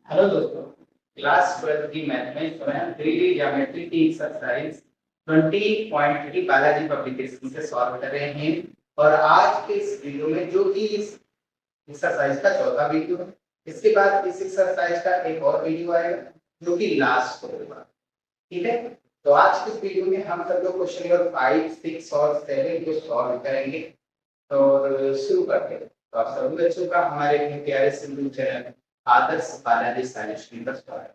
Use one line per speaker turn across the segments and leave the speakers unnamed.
Hello दोस्तों, class 12 की math में स्वयं 3D ज्योमेट्री की एक्सरसाइज 20.3 बालाजी पब्लिकेशन से सॉल्व कर रहे हैं। और आज के इस वीडियो में जो कि इस एक्सरसाइज का चौथा वीडियो है, इसके बाद इस एक्सरसाइज का एक और वीडियो आएगा जो कि लास्ट होगा। ठीक है, तो आज के इस वीडियो में हम सब लोग क्वेश्चन नंबर 5, 6 और 7 को सॉल्व करेंगे। तो शुरू करते हैं। तो आप सभी बच्चों का हमारे प्यारे सिंधु चैनल आदर्श बालाजी साइंस स्ट्रीम पर स्वागत है।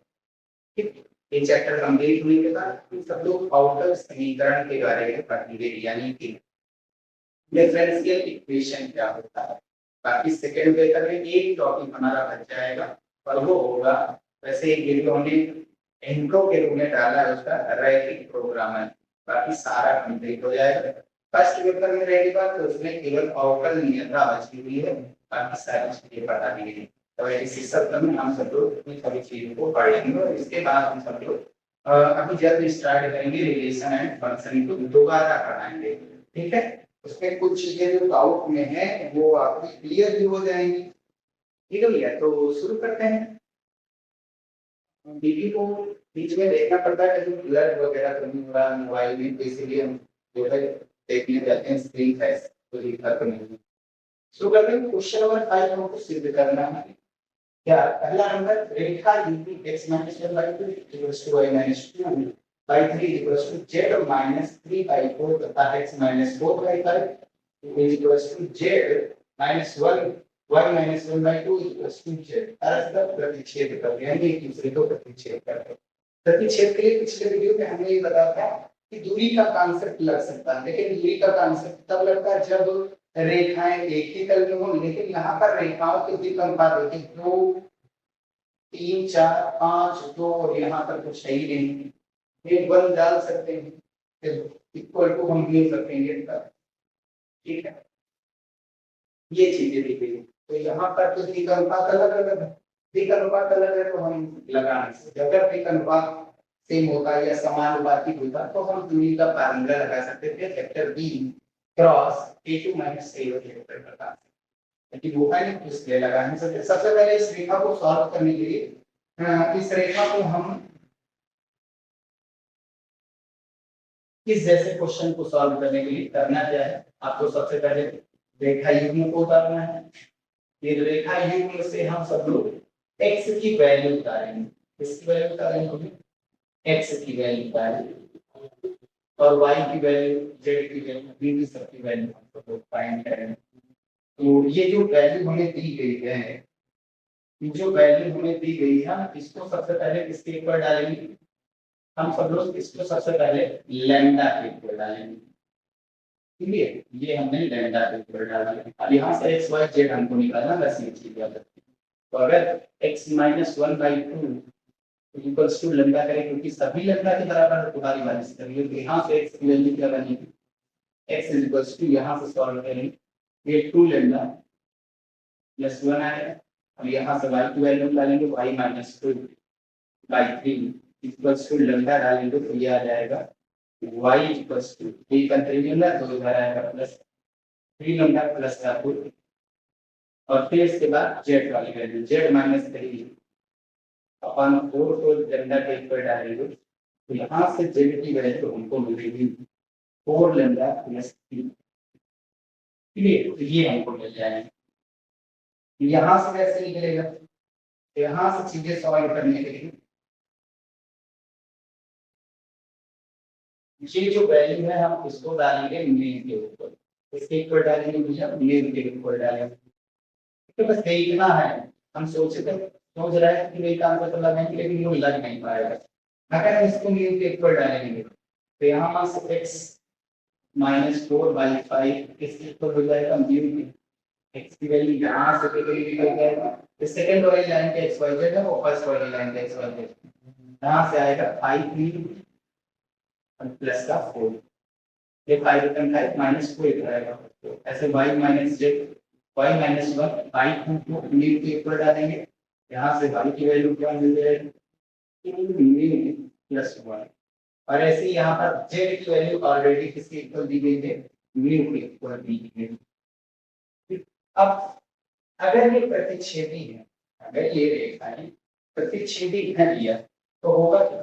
ठीक है? ये चैप्टर कंप्लीट होने के बाद हम सब लोग आउटर समीकरण के बारे में पढ़ेंगे, यानी कि डिफरेंशियल इक्वेशन क्या होता है। बाकी सेकंड पेपर में एक टॉपिक हमारा बच जाएगा और वो होगा, वैसे एक हमने इंट्रो के रूप में डाला है उसका रैखिक प्रोग्रामर। बाकी सारा कंप्लीट हो जाएगा। फर्स्ट पेपर में रहेगी बात, तो उसमें केवल अवकल नियंत्रण बची हुई है, बाकी सारी चीजें बता दी गई। तो इसी सत्र में हम सब लोग इन सभी चीजों को पढ़ेंगे और इसके बाद हम सब लोग अभी जल्द स्टार्ट करेंगे रिलेशन एंड फंक्शन को दोबारा पढ़ाएंगे। ठीक है, उसमें कुछ चीजें जो डाउट में है वो आपको क्लियर भी हो जाएंगी। ठीक है भैया, तो शुरू करते हैं। बीबी को बीच में देखना पड़ता है कि ब्लड वगैरह तो नहीं हो रहा मोबाइल में, तो इसीलिए हम जो है देखने जाते हैं स्क्रीन है तो दिखा तो नहीं। शुरू करते हैं। क्वेश्चन नंबर 5 हमको सिद्ध करना है। क्या पहला number, Rekha UP x - 1 by 2 equals to y - 2 by 3 equals to z - 3 by 4 तथा x - 4 by 5 is equals to z - 1 y - 1 by 2 equals to z। अर्थात प्रतिच्छेद कर रहे हैं, एक दूसरे को प्रतिच्छेद कर रहे हैं। प्रतिच्छेद के लिए पिछले वीडियो में हमने ये बताया था कि दूरी का कांसेप्ट लग सकता है, लेकिन दूरी का कांसेप्ट तब लगता है जब रेखाएं एक ही तल में हो। लेकिन यहाँ पर रेखाओं के द्विक अनुपात देखिए, 2 3 4 5 2 और यहाँ पर कुछ है ही नहीं। एक वन डाल सकते हैं, फिर इक्वल टू हम ले सकते हैं। ठीक है, ये चीजें दी गई। तो यहाँ पर तो द्विक अनुपात अलग अलग है, द्विक अनुपात अलग है तो हम लगा नहीं सकते। अगर द्विक अनुपात सेम होता या समानुपाती होता तो हम दूरी का फार्मूला लगा सकते थे, vector B cross a2 - a1 vector बता। लेकिन वो है नहीं, इसलिए लगा नहीं सकते। सबसे पहले इस रेखा को सॉल्व करने के लिए इस रेखा को हम इस जैसे क्वेश्चन को सॉल्व करने के लिए करना क्या है, आपको सबसे पहले रेखा युग्म को उतारना है। ये रेखा युग्म से हम सब लोग x की वैल्यू उतारेंगे। किसकी वैल्यू उतारेंगे? x की वैल्यू उतारेंगे और y की वैल्यू, z की वैल्यू, b की सबकी वैल्यू हम सब लोग फाइंड करेंगे। तो ये जो वैल्यू हमें दी गई है, जो वैल्यू हमें दी गई है, इसको सबसे पहले किसके ऊपर डालेंगे? हम सब लोग इसको सबसे पहले लैम्डा के ऊपर डालेंगे। ठीक है, ये हमने लैम्डा के ऊपर डाला है। अब यहाँ से x y z हमको निकालना, बस ये चीज याद रखिए। तो अगर x - 1 by 2 equals to lambda करें, क्योंकि सभी लैम्डा के बराबर है, तुम्हारी वाली से करेंगे तो यहाँ से x की वैल्यू क्या बनेगी? x इक्वल्स टू यहाँ से सॉल्व करेंगे, ये 2 लैम्डा प्लस 1 आएगा। अब यहाँ से y की वैल्यू डालेंगे, y - 2 by 3 equals to lambda डालेंगे तो ये आ जाएगा y इक्वल्स टू 3 का 3 लैम्डा तो इधर आएगा प्लस 3 लैम्डा प्लस का 2। और फिर इसके बाद z वाली वैल्यू, z - 3 अपन 4 को लैम्डा के ऊपर डालेंगे तो यहाँ से z की वैल्यू हमको मिलेगी 4 लैम्डा प्लस 3। ठीक है, ये हमको मिल जाएगा। यहाँ से कैसे निकलेगा? यहाँ से चीजें सॉल्व करने के लिए ये जो वैल्यू है हम इसको डालेंगे मीन के ऊपर, इसके ऊपर डालेंगे भैया, मीन के ऊपर डालेंगे। तो बस देखना है, हम सोच रहे हैं कि एक आंसर तो लगाएंगे लेकिन वो लग नहीं पाएगा। अगर हम इसको मीन के ऊपर डालेंगे तो यहाँ से x - 4 by 5 इसके ऊपर हो जाएगा मीन की x की वैल्यू, यहाँ से तो निकल जाएगा। इस सेकंड वाली लाइन के x y z है, वो फर्स्ट वाली लाइन के x y z, यहाँ से आएगा 5 मीन प्लस का 4। ये 5 रिटर्न 5 माइनस 4 इधर आएगा, तो ऐसे y minus z, y minus 1 y को मीन के ऊपर डालेंगे, यहाँ से y की वैल्यू क्या मिल जाएगी? Mean plus 1। और ऐसे ही यहाँ पर z की वैल्यू ऑलरेडी किसके इक्वल दी गई है? मीन के इक्वल दी गई है। अब अगर ये प्रतिच्छेदी है, अगर ये रेखा है प्रतिच्छेदी है लिया तो होगा क्या?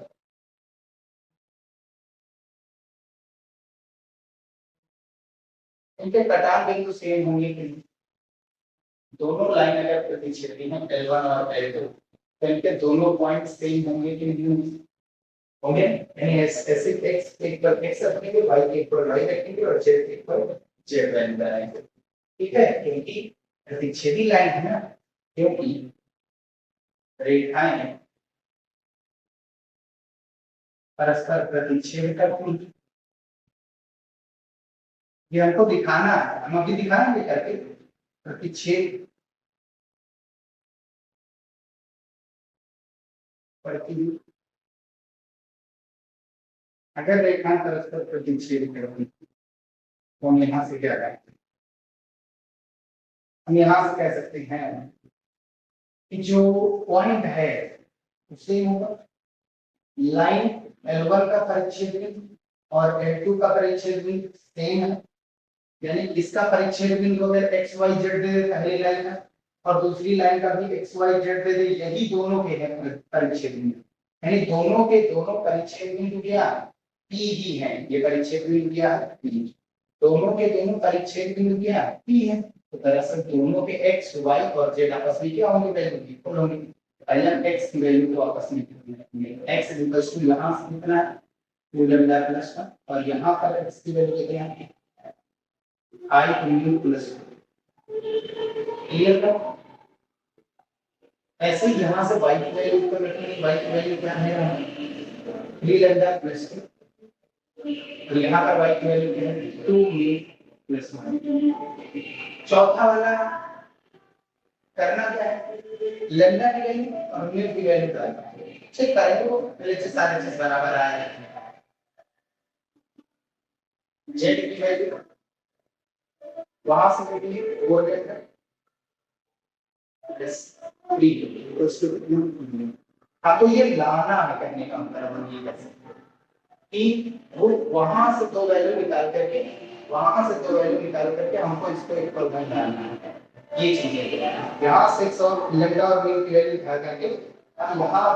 इनके कटान बिंदु सेम होंगे कि नहीं? दोनों लाइन अगर प्रतिच्छेदी है L1 और L2 तो इनके दोनों पॉइंट सेम होंगे कि नहीं होंगे? यानी ऐसे x एक पर x रखेंगे, y एक पर y रखेंगे और z एक पर z लाइन बनाएंगे। ठीक है, क्योंकि प्रतिच्छेदी लाइन है ना, क्योंकि रेखाएं परस्पर प्रतिच्छेद करती हैं। ये हमको दिखाना है, हम अभी दिखाएंगे करके प्रतिच्छेद करती, अगर रेखाएं परस्पर प्रतिच्छेद करती तो हम यहाँ से क्या करेंगे? हम यहाँ से कह सकते हैं कि जो पॉइंट है उससे होगा लाइन L1 का परिच्छेद बिंदु और L2 का परिच्छेद बिंदु सेम है, यानी इसका परिच्छेद बिंदु अगर x y z दे दे पहली लाइन का और दूसरी लाइन का भी x y z दे दे, यही दोनों के हैं परिच्छेद बिंदु, यानी दोनों के दोनों परिच्छेद बिंदु क्या P ही है। ये परिच्छेद बिंदु क्या है P, दोनों के दोनों परिच्छेद बिंदु क्या है P है। तो दरअसल दोनों के x y और z आपस में क्या होंगे? वैल्यू इक्वल होंगे। ln x की वैल्यू को आपस में x इक्वल्स टू यहां से कितना है 2 लैम्डा प्लस 1 और यहां पर x की वैल्यू कितनी है I इंटू प्लस। क्लियर है? ऐसे ही यहां से y की वैल्यू ऊपर रखेंगे, y की वैल्यू क्या है 3 लैम्डा प्लस 2 और यहां पर y की वैल्यू क्या है 2 म्यू प्लस 1। चौथा वाला करना क्या है लैम्डा की वैल्यू और म्यू की वैल्यू करना है। चेक करें तो पहले सारे चीज बराबर आ रहा है। z की वैल्यू वहां से निकली 4 लैम्डा प्लस 3 हाँ, तो ये लाना है कहने का मतलब ये कैसे कि वो वहां से दो वैल्यू निकाल करके हमको इसको इक्वल में डालना है। ये चीजें यहाँ से 100 लैम्डा और म्यू की वैल्यू उठा करके हम यहाँ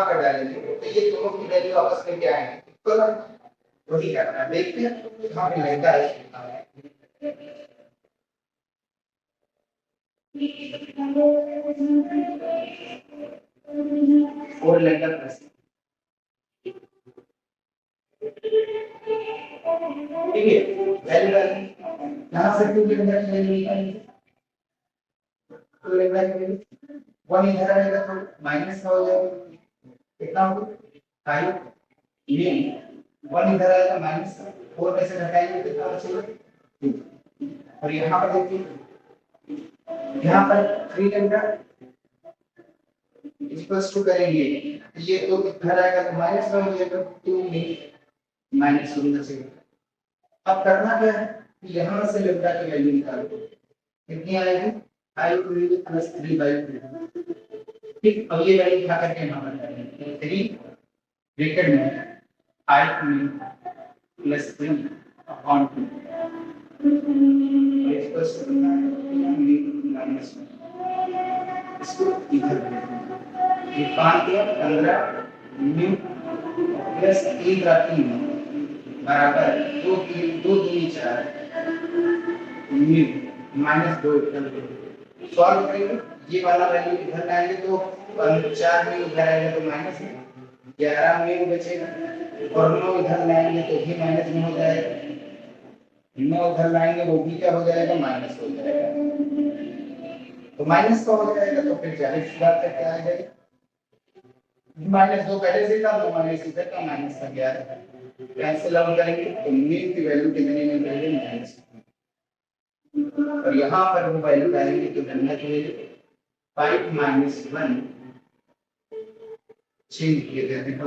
पर डालेंगे तो ये दोनों की वैल्यू आपस में क्या है इक्वल है। वही करना है, देखते हैं यहाँ पे लैम्डा है 4 लैम्डा प्लस ठीक है वैल्यू डालेंगे यहाँ से 2 लैम्डा की वैल्यू निकालेंगे 2 लैम्डा की वैल्यू 1 इधर आएगा तो माइनस हो जाएगा कितना होगा 5 ये 1 इधर आएगा माइनस 4 में से घटाएंगे कितना बचेगा 2 और यहाँ पर देखिए यहाँ पर 3 लैम्डा इक्वल्स टू करेंगे ये तो इधर आएगा तो माइनस में हो जाएगा 2 में माइनस होना चाहिए। अब करना क्या है यहाँ से लैम्डा की वैल्यू निकालो कितनी आएगी 5 प्लस 3/2 ठीक। अब ये वैल्यू उठा करके यहाँ पर डालेंगे 3 ब्रैकेट में 5 plus 3 upon 2 equals to minus इसको इधर ये 5 दिया 15 म्यू प्लस 3 बराबर 2 दूनी 4 म्यू माइनस 2 सॉल्व करेंगे ये वाला वैल्यू इधर लाएंगे तो 4 म्यू इधर आएगा तो माइनस में 11 म्यू बचेगा और 9 इधर लाएंगे तो भी माइनस में हो जाएगा 9 उधर लाएंगे वो भी क्या हो जाएगा माइनस हो जाएगा तो माइनस का हो जाएगा तो फिर जाहिर सी बात है क्या आ जाएगा -2 पहले से था तो माइनस इधर का माइनस का 11 कैंसिल आउट करेंगे तो म्यू की वैल्यू कितनी में मिलेगी माइनस और यहाँ पर वो वैल्यू डालेंगे तो लैम्डा की वैल्यू 5 - 1 चेंज किए देते हैं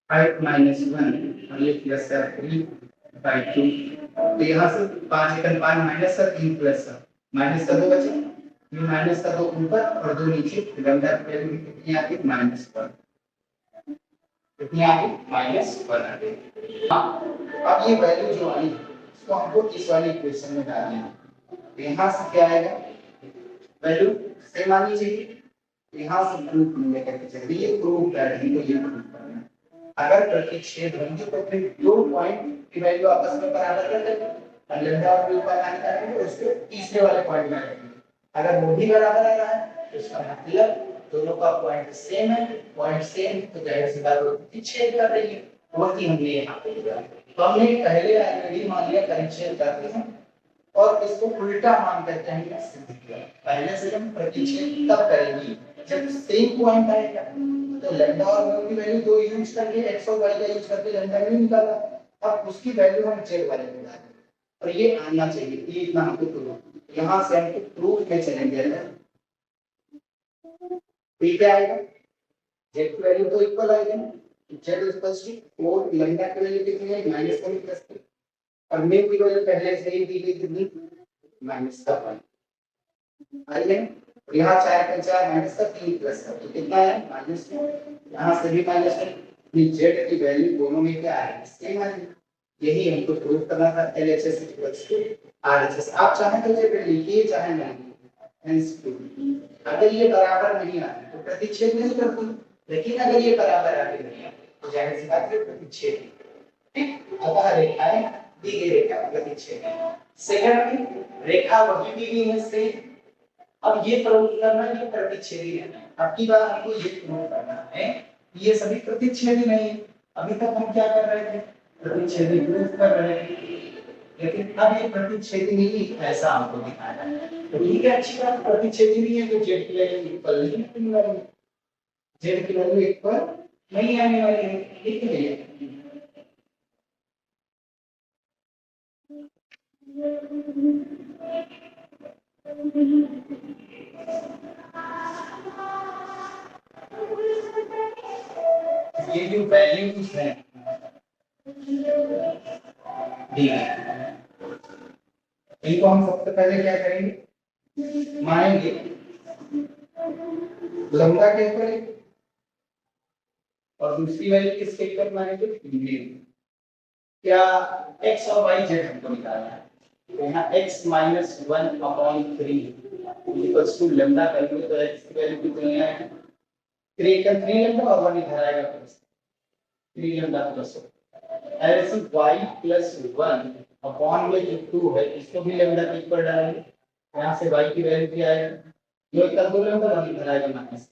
5 - 1 और ये प्लस है 3/2 तो यहाँ से 5 एकन 5 माइनस का 3 प्लस का माइनस का 2 बचे ये माइनस का 2 ऊपर और 2 नीचे लैम्डा की वैल्यू कितनी आती है -1 कितनी आती -1 आती है। अब ये वैल्यू जो आई इसको हमको इस वाली इक्वेशन में डालना है तो यहाँ से क्या आएगा वैल्यू सेम आनी चाहिए। यहाँ से प्रूफ करके चलिए, ये प्रूफ कर रही है, ये प्रूफ करना है। अगर प्रतिच्छेद होंगे तो फिर दो पॉइंट की वैल्यू आपस में बराबर कर देंगे, लैम्डा और म्यू का मान करेंगे, उसको तीसरे वाले पॉइंट में रखेंगे। अगर वो भी बराबर आ रहा है तो इसका मतलब दोनों का पॉइंट सेम है, पॉइंट सेम तो जाहिर सी बात प्रतिच्छेद कर रही है, वही हमने यहाँ पे लिया। तो हमने पहले ऑलरेडी मान लिया परिच्छेद करते हैं और इसको उल्टा मान करके हमने सिद्ध किया। पहले से हम प्रतिच्छेद तब करेंगे जब सेम पॉइंट आएगा। तो लैम्डा और म्यू की वैल्यू दो यूज करके x और y का यूज करके लैम्डा म्यू निकाला, अब उसकी वैल्यू हम z वाले में डालेंगे और ये आना चाहिए, ये इतना हमको प्रूफ। यहां से हमको प्रूफ में चलेंगे, ठीक है आएगा z की वैल्यू तो इक्वल आएगी, z इक्वल्स टू 4 लैम्डा की वैल्यू कितनी है -1 प्लस 3 और म्यू की वैल्यू पहले से ही दी गई कितनी -1 आइए। यहाँ 4 का 4 माइनस का 3 प्लस का तो कितना है -2, यहाँ से भी -1, z की वैल्यू दोनों में क्या है सेम है। यही हमको प्रूव करना था LHS RHS। आप चाहें तो ये लिखिए चाहे नहीं, हेंस अगर ये बराबर नहीं आए तो प्रतिच्छेद नहीं करते, लेकिन अगर ये बराबर आगे नहीं आए तो जाहिर सी बात है प्रतिच्छेद। ठीक, अतः रेखाएं दी गई रेखा प्रतिच्छेद। सेकंड रेखा वही दी गई है से, अब ये प्रूव करना है कि प्रतिच्छेदी है। अब की बार आपको ये प्रूव करना है ये सभी प्रतिच्छेदी नहीं है। अभी तक हम क्या कर रहे थे प्रतिच्छेदी प्रूव कर रहे थे, लेकिन अब ये प्रतिच्छेदी नहीं ऐसा हमको दिखाना है। तो ठीक है, अच्छी बात, प्रतिच्छेदी नहीं है तो z की वैल्यू इक्वल नहीं होने वाली है, z की वैल्यू इक्वल नहीं आने वाली है। ठीक है, ये जो वैल्यूज हैं इनको हम सबसे पहले क्या करेंगे मानेंगे लैम्डा के ऊपर और दूसरी वैल्यू किसके इक्वल मानेंगे म्यू। क्या x और y z हमको निकालना है, तो यहाँ x -1/3 इक्वल्स टू लैम्डा करेंगे तो x की वैल्यू कितनी आएगी 3 का 3 लैम्डा और 1 इधर आएगा प्लस 3 लैम्डा प्लस ऐसे y प्लस 1 अपॉन में जो 2 है इसको भी लैम्डा के ऊपर डालेंगे, यहाँ से y की वैल्यू क्या आएगा जो का 2 लैम्डा 1 इधर आएगा माइनस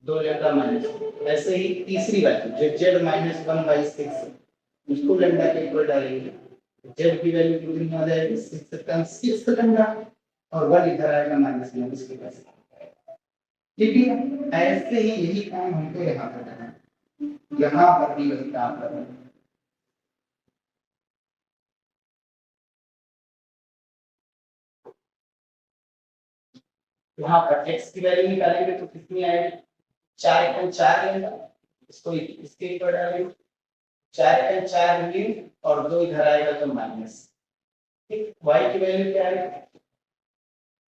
2 लैम्डा माइनस। ऐसे ही तीसरी वैल्यू जो z -1/6 उसको लैम्डा के ऊपर डालेंगे, z की वैल्यू कितनी आ जाएगी 6 लैम्डा और 1 इधर आएगा -1 इसके पास। ठीक है, ऐसे ही यही काम हमको यहाँ पर करना है, यहाँ पर भी वही काम करना है। यहाँ पर x की वैल्यू निकालेंगे तो कितनी आएगी 4 का 4 लेंगे, इसको इसके ऊपर डालेंगे 4 का 4 म्यू और 2 इधर आएगा तो माइनस। ठीक, y की वैल्यू क्या है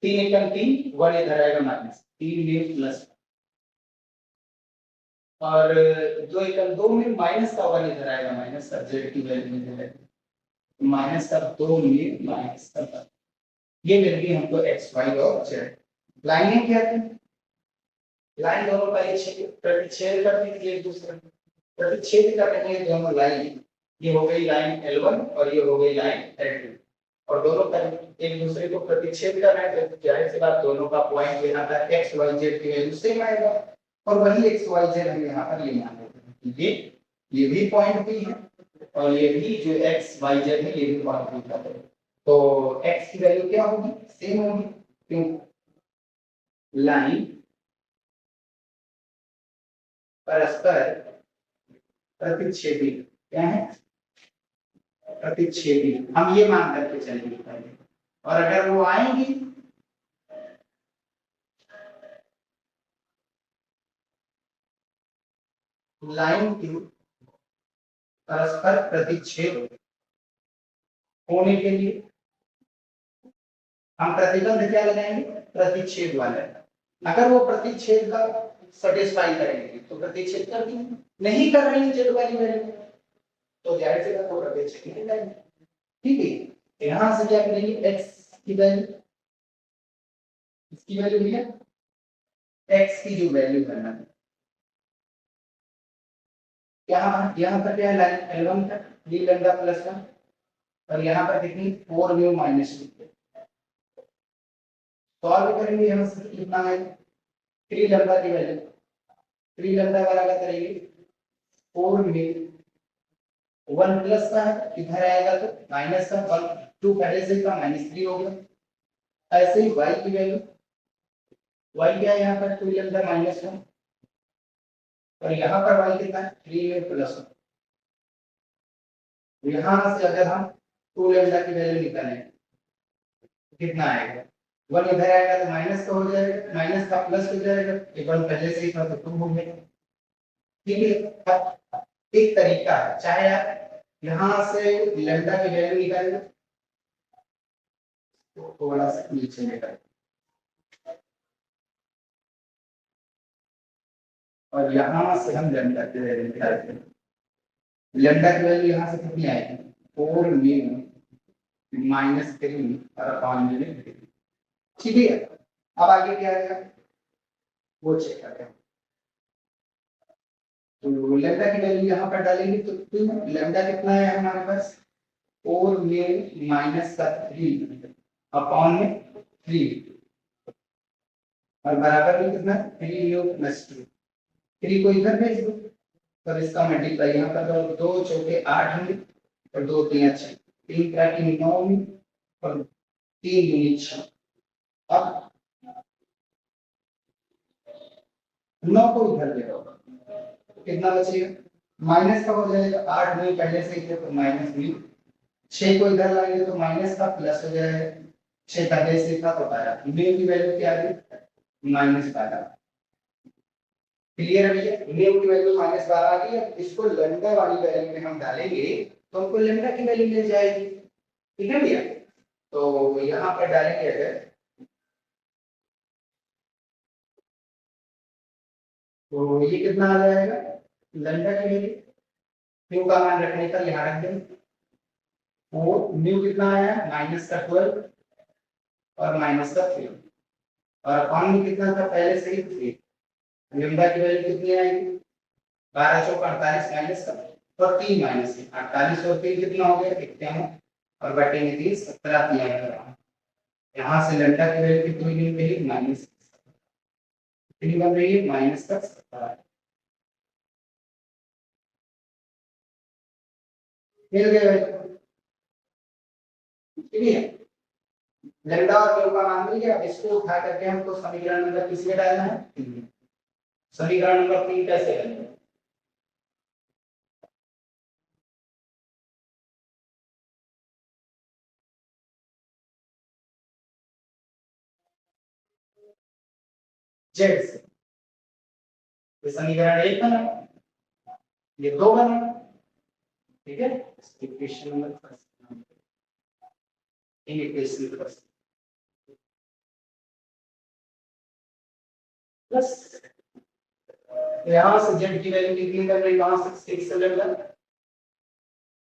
3 का 3 1 इधर आएगा माइनस 3 म्यू प्लस और 2 का 2 म्यू माइनस का 1 इधर आएगा माइनस का z की वैल्यू इधर है माइनस का 2 म्यू माइनस का 1। ये मिल गई हमको x y और z। लाइनें क्या थी लाइन दोनों प्रतिच्छेद करती थी एक दूसरे को, प्रतिच्छेद कर रही है दोनों लाइन, ये हो गई लाइन L1 और ये हो गई लाइन L2 और दोनों एक दूसरे को प्रतिच्छेद कर रहे हैं तो जाहिर सी बात दोनों का पॉइंट यहाँ पर x y z की वैल्यू सेम आएगा और वही x y z हम यहाँ पर लेना है। ये भी पॉइंट भी है और ये भी जो x y z है ये भी पॉइंट भी है, तो x की वैल्यू क्या होगी सेम होगी क्यों लाइन परस्पर प्रतिच्छेदी क्या है प्रतिच्छेदी, हम ये मान करके चलेंगे पहले और अगर वो आएंगी लाइन की परस्पर प्रतिच्छेद होने के लिए हम प्रतिबंध क्या लगाएंगे प्रतिच्छेद वाला। अगर वो प्रतिच्छेद का सेटिस्फाई करेंगे तो प्रतिच्छेद कर देंगे, नहीं कर रही है z वाली वैल्यू तो जाहिर सी बात वो प्रतिच्छेद नहीं करेंगे। ठीक है, यहां से क्या करेंगे x की वैल्यू इसकी वैल्यू भैया x की जो वैल्यू करना है, यहाँ पर क्या है L1 तक d लैम्डा प्लस 1 और यहाँ पर कितनी 4 म्यू माइनस 2। सॉल्व करेंगे यहाँ से कितना है 3 लैम्डा की वैल्यू 3 लैम्डा बराबर करेंगे 4 म्यू 1 प्लस का है इधर आएगा तो माइनस का 1 2 पहले से का -3 हो गया। ऐसे ही y की वैल्यू y क्या है यहाँ पर 2 लैम्डा -1 और यहाँ पर y कितना है 3 प्लस 1। यहाँ से अगर हम 2 लैम्डा की वैल्यू निकालें कितना आएगा 1 इधर आएगा तो माइनस का हो जाएगा माइनस का प्लस हो जाएगा 1 पहले से ही था तो 2 हो गया। ठीक है एक तरीका है चाहे आप यहाँ से लैम्डा की वैल्यू निकालें तो थोड़ा सा नीचे निकालें और यहाँ से हम लैम्डा की वैल्यू निकालते हैं। लैम्डा की वैल्यू यहाँ से कितनी आएगी 4 म्यू -3 और अपॉन में 3। ठीक है अब आगे क्या आएगा वो चेक करते हैं। तो लैम्डा की वैल्यू यहाँ पर डालेंगे तो 2 लैम्डा कितना है हमारे पास 4 म्यू -3 अपॉन में 3 और बराबर में कितना 3 म्यू प्लस 2 3 को इधर भेज दो और इसका मल्टीप्लाई यहाँ पर करो 2 चौके 8 होंगे और 2 3 6 3 का 9 और 3 दूनी 6। अब 9 को इधर ले आओ कितना बचेगा माइनस का हो जाएगा 8 में पहले से ही तो माइनस भी 6 को इधर लाएंगे तो माइनस का प्लस हो जाएगा 6 पहले से था तो 12 म्यू की वैल्यू क्या आ गई -12। क्लियर है भैया म्यू की वैल्यू -12 आ गई। अब इसको लैम्डा वाली वैल्यू में हम डालेंगे तो हमको लैम्डा की वैल्यू मिल जाएगी। ठीक है भैया तो यहाँ पर डालेंगे अगर तो ये कितना आ जाएगा लैम्डा की वैल्यू म्यू का मान रखने का यहाँ रख देंगे 4 म्यू कितना आया -12 और -3 और अपॉन में कितना था पहले से ही 3 लैम्डा की वैल्यू कितनी आएगी 12 चौक 48 माइनस का और 3 माइनस 48 और 3 कितना हो गया 51 और बटे में 3 17 दिया यहाँ से लैम्डा की वैल्यू कितनी मिल गई माइनस कितनी बन रही है -17 मिल गया। ठीक है लैम्डा और म्यू का मान मिल गया। इसको उठा करके हमको समीकरण नंबर किस में डालना है समीकरण नंबर 3 कैसे करेंगे जेड से ये समीकरण 1 बना ये 2 बना। ठीक है equation number first equation first plus यहाँ से जेड की वैल्यू कितनी कर रही है कहां से 6 से लेकर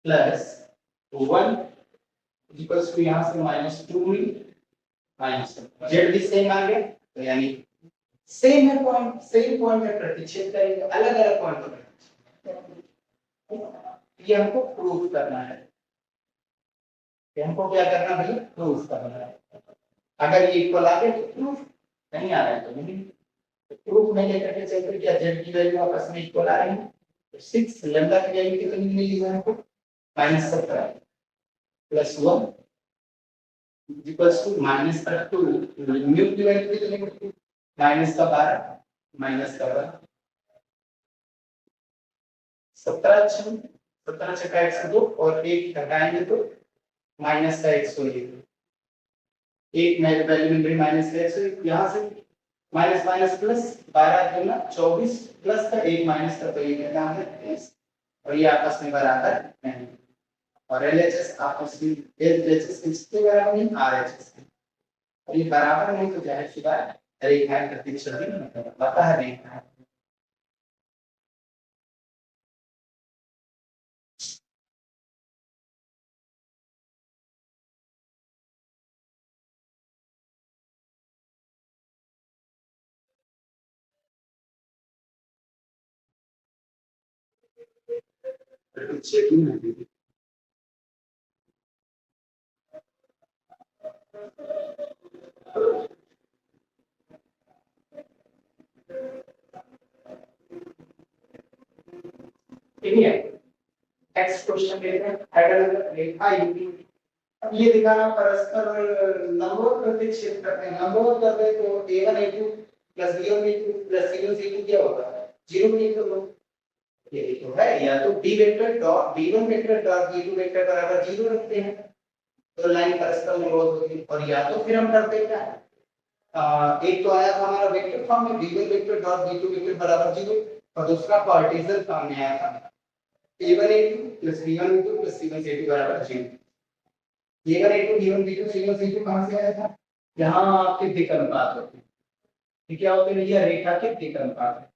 प्लस 1 इक्वल्स टू यहाँ से -2 माइनस जेड भी सेम आ गया तो यानी सेम है पॉइंट सेम पॉइंट में प्रतिच्छेद करेंगे अलग अलग पॉइंट पर ये हमको प्रूफ करना है हमको क्या करना भैया प्रूफ करना है। अगर ये इक्वल आ गए तो प्रूफ नहीं आ रहा है तो नहीं प्रूफ नहीं लेकर के चलते क्या जेड की वैल्यू आपस में इक्वल आ रही है तो 6 लैम्डा की वैल्यू कितनी मिली है हमको -17 प्लस 1 इक्वल्स टू -2 म्यू की वैल्यू कितनी मिली -12 17 छक्का 102 और 1 घटाएंगे तो माइनस का 101 एक मेरे वैल्यू मिल रही -101 यहाँ से माइनस माइनस प्लस 12 दूना 24 प्लस का 1 माइनस का तो ये कितना है 23 और ये आपस में बराबर नहीं और एलएचएस आपस में एलएचएस किसके बराबर नहीं आरएचएस और ये बराबर नहीं तो जाहिर सी बात रेखाएं प्रतिच्छेद पता है नहीं चेकिंग है दीदी। ठीक है, नेक्स्ट क्वेश्चन देखते हैं। हेडर रेखा यूपी। अब ये दिखाना परस्पर लंबवत प्रतीक क्षेत्र करते हैं। लंबवत कर दे तो a1 a2 plus b1 b2 plus c1 c2 क्या होगा? 0 नहीं तो ये तो है, या तो b vector dot b1 vector dot b2 vector बराबर 0 रखते हैं तो लाइन परस्पर लंबवत होगी, और या तो फिर हम करते क्या है, एक तो आया था हमारा वेक्टर फॉर्म में b1 vector dot b2 vector बराबर 0, और दूसरा कार्टेशियन फॉर्म में आया था a1 a2 plus b1 b2 plus c1 c2 बराबर 0। a1 a2 b1 b2 c1 c2 कहां से आया था? यहाँ आपके दिक् अनुपात होते हैं। क्या होते हैं भैया? रेखा के दिक् अनुपात।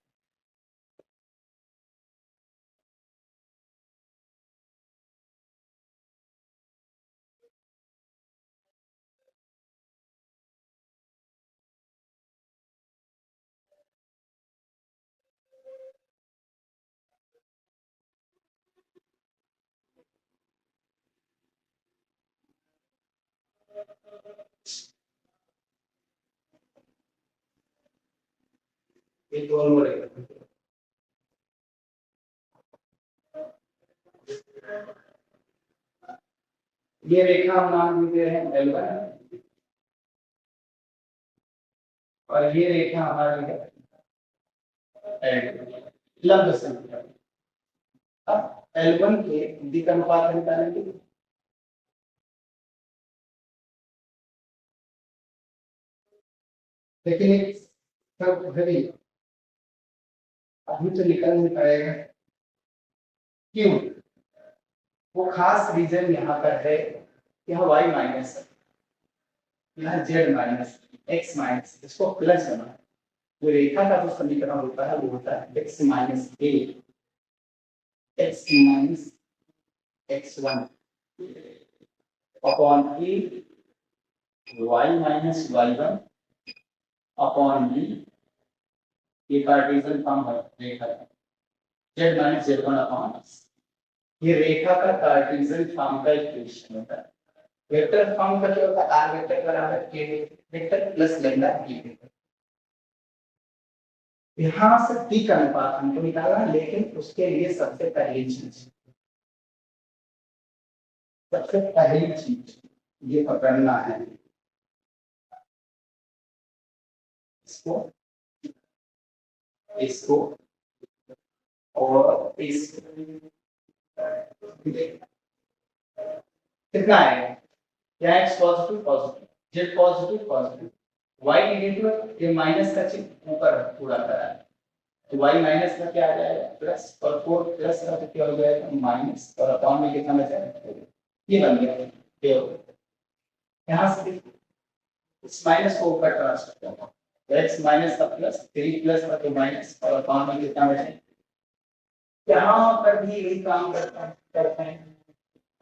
ये दोनों रेखा, ये रेखा हम नाम दे रहे हैं L1 और ये रेखा हमारी है L2, लंब संख्या। अब L1 के दिक् अनुपात निकालेंगे। लेकिन एक सब घड़ी अभी तो निकल नहीं पाएगा। क्यों? वो खास रीजन यहाँ पर है, यहाँ y माइनस, यहाँ z माइनस, x माइनस, इसको प्लस होना। जो रेखा का जो समीकरण होता है वो होता है x minus a x minus x1 upon e y minus y1 upon b। ये कार्टेशियन फॉर्म है रेखा का, z माइनस z1 अपॉन, ये रेखा का कार्टेशियन फॉर्म का इक्वेशन होता है। वेक्टर फॉर्म का क्या होता है? r वेक्टर बराबर k vector plus lambda e vector. यहां से दिक् अनुपात हमको निकालना है, लेकिन उसके लिए सबसे पहली चीज ये पकड़ना है, इसको इसको और इसको। कितना आएगा? क्या x positive positive, z positive positive, y negative, ये माइनस का चिन्ह ऊपर पूरा करा है तो y माइनस का क्या आ जाएगा? प्लस, और 4 प्लस का तो क्या हो जाएगा? माइनस, और अपॉन में कितना बचा? ये बन गया ये हो गया। यहाँ से इस माइनस को ऊपर ट्रांसफर करना तो x माइनस का प्लस, 3 प्लस का तो माइनस, और अपॉन में कितना बचा? यहाँ पर भी यही काम करते हैं।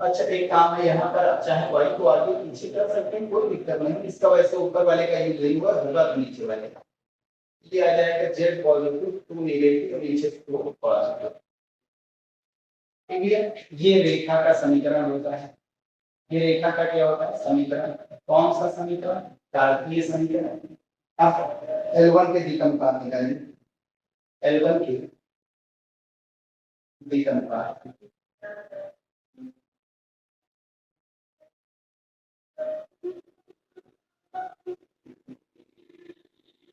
अच्छा, एक काम है यहाँ पर, चाहे y को आगे पीछे कर सकते हैं, कोई दिक्कत नहीं। इसका वैसे ऊपर वाले का यूज नहीं हुआ, होगा तो नीचे वाले का। ये आ जाएगा z पॉजिटिव 2 नेगेटिव और नीचे 4 पॉजिटिव। ठीक है, ये रेखा का समीकरण होता है। ये रेखा का क्या होता है? समीकरण। कौन सा समीकरण? कार्तीय समीकरण। अब L1 के दिक् अनुपात निकालेंगे। L1 के दिक् अनुपात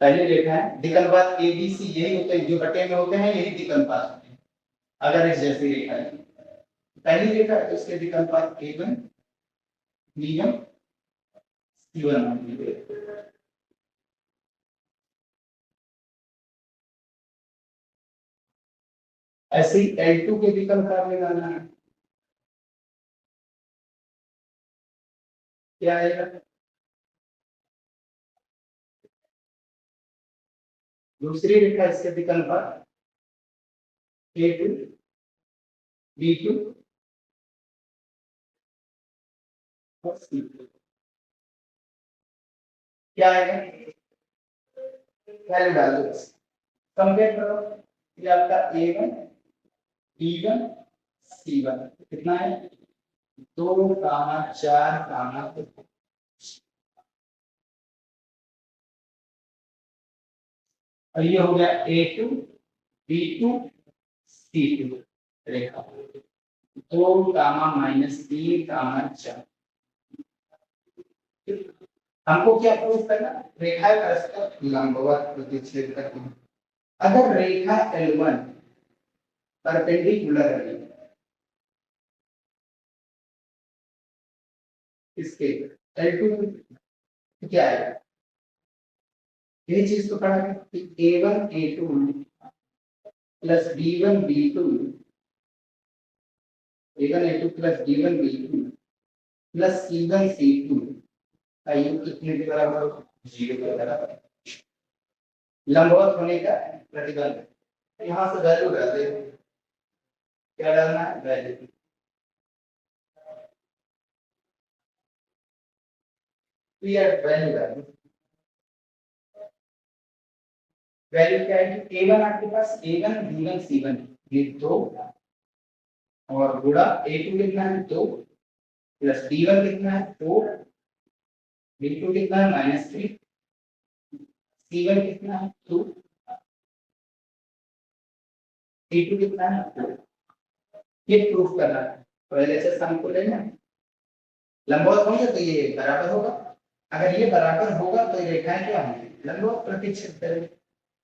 पहले रेखा है, दिक् अनुपात ए बी सी यही होते हैं, जो बटे में होते हैं यही दिक् अनुपात होते हैं। अगर इस जैसी रेखा है, पहली रेखा है तो इसके दिक् अनुपात a1 b1 c1। ऐसे ही L2 के दिक् अनुपात निकालना है। क्या आएगा? दूसरी रेखा इसके दिक् अनुपात a2 b2 और c2। क्या आएगा? वैल्यू डाल दो, कंपेयर करो। ये आपका a1 B1 C1 कितना है 2 कामा 4 कामा 2 और ये हो गया A2 B2 C2 रेखा 2 कामा -3 कामा 4 हमको क्या प्रूव करना रेखा परस्पर लंबवत प्रतिच्छेद करती है अगर रेखा L1 परपेंडिकुलर है इसके L2 क्या है ये चीज तो पढ़ा है कि A1 A2 plus B1 B2 A1 A2 plus B1 B2 plus C1 C2 का योग कितने के बराबर होगा 0 के बराबर लंबवत होने का प्रतिबंध यहाँ से वैल्यू डाल दे क्या डालना है वैल्यू वैल्यू डाल वैल्यू क्या है कि A1 आपके पास A1 B1 C1 ये दो और गुणा A2 कितना है 2 प्लस B1 कितना है 4 B2 कितना है -3 C1 कितना है 2 C2 कितना है 4 ये प्रूफ करना है पहले से हमको लेना है लंबवत होंगे तो ये बराबर होगा अगर ये बराबर होगा तो ये रेखाएं क्या होंगी लंबवत प्रतिच्छेद करेंगे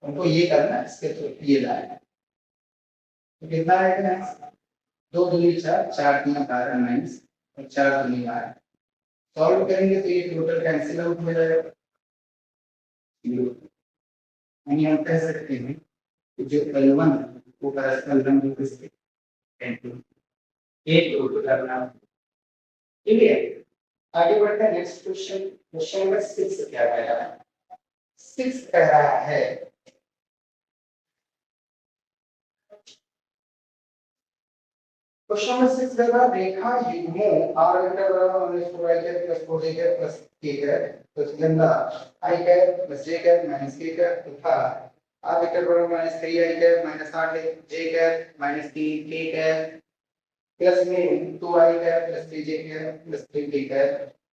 हमको ये करना है इसके तो ये लाए तो कितना आएगा 2 दूनी 4 4 दूनी 12 माइनस और 4 दूनी 12 सॉल्व करेंगे तो ये टोटल कैंसिल आउट हो जाएगा यानी हम कह सकते हैं कि जो L1 वो परस्पर लंब किसके एक टोटल करना ठीक है आगे बढ़ते हैं नेक्स्ट क्वेश्चन क्वेश्चन नंबर 6 क्या कह रहा है 6 कह रहा है क्वेश्चन नंबर 6 कह रहा है रेखा युग्मों r वेक्टर बराबर -4i + 4j + k तो गंदा i + j - k तथा r वेक्टर बराबर -3i - 8j - 3k प्लस में 2i + 3j + 3k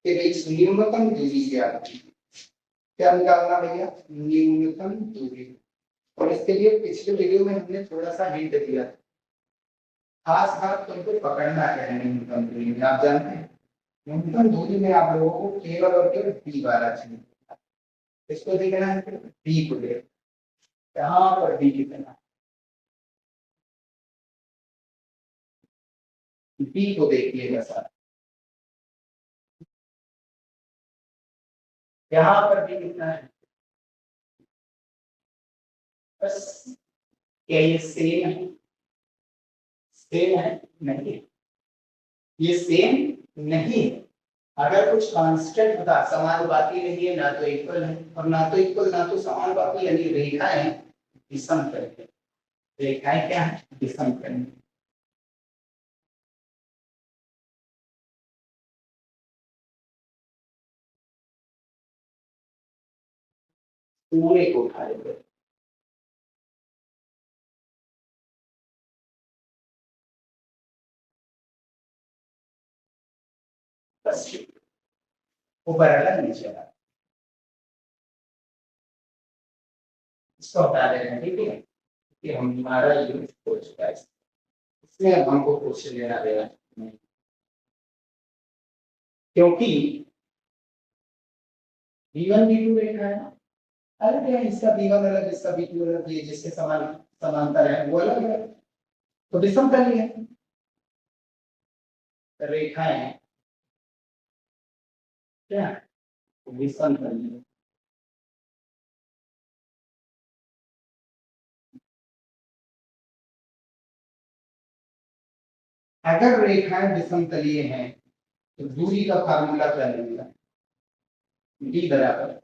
के बीच न्यूनतम दूरी ज्ञात क्या निकालना भैया न्यूनतम दूरी और इसके लिए पिछले वीडियो में हमने थोड़ा सा हिंट दिया खास बात तुमको पकड़ना है न्यूनतम दूरी में आप जानते हैं न्यूनतम दूरी में आप लोगों को केवल और केवल d वाला चाहिए इसको देखना है d को ले यहाँ पर d कितना d को देखिएगा सर यहाँ पर d कितना है बस क्या ये सेम है सेम है नहीं ये सेम नहीं है अगर कुछ कांस्टेंट होता समानुपाती नहीं है ना तो इक्वल है और ना तो इक्वल ना तो समानुपाती यानी रेखाएं विषम करेंगे रेखाएं क्या है विषम करेंगे पूरे को उठा लेंगे बस ऊपर अलग नीचे अलग इसको हटा दे रहे हैं ठीक है कि हमारा यूज हो चुका है इसमें अब हमको क्वेश्चन लेना देना नहीं क्योंकि B1 B2 रेखा है ना अरे भैया इसका B1 अलग इसका B2 अलग ये जिसके समान समांतर है वो अलग है तो विषम कर लिया रेखाएं क्या विषम कर लिया अगर रेखाएं विषमतलीय हैं तो दूरी का फार्मूला क्या मिलेगा d बराबर